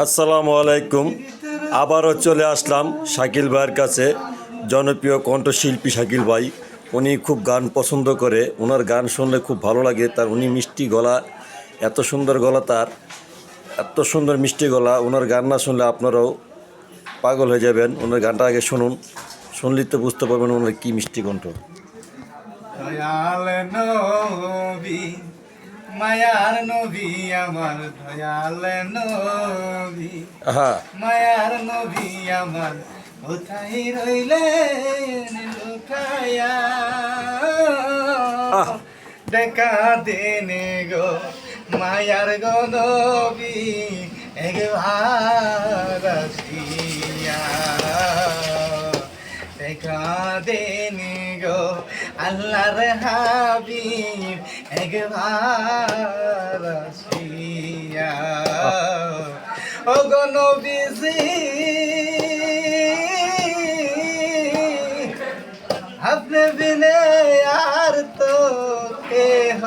আসসালামু আলাইকুম। আবারও চলে আসলাম শাকিল ভাইয়ের কাছে। জনপ্রিয় কণ্ঠশিল্পী শাকিল ভাই, উনি খুব গান পছন্দ করে, ওনার গান শুনলে খুব ভালো লাগে। উনি মিষ্টি গলা, এত সুন্দর গলা তার, এত সুন্দর মিষ্টি গলা। ওনার গান না শুনলে আপনারাও পাগল হয়ে যাবেন। ওনার গানটা আগে শুনুন, শুনলেই তো বুঝতে পারবেন ওনার কী মিষ্টি কণ্ঠ। দয়াল নবী মায়ার নবী আমার দয়াল নবী হ্যাঁ, মায়ার নবী আমার কোথায় রইলেন লুকায়া আহ দেখা দেনে গো মায়ার গো নবী একবার আসিয়া দেখা দেনে গো আল্লাহর হাবিব একবার আসিয়া ও গো নবীজি আপনি বিনে আর তো কেহ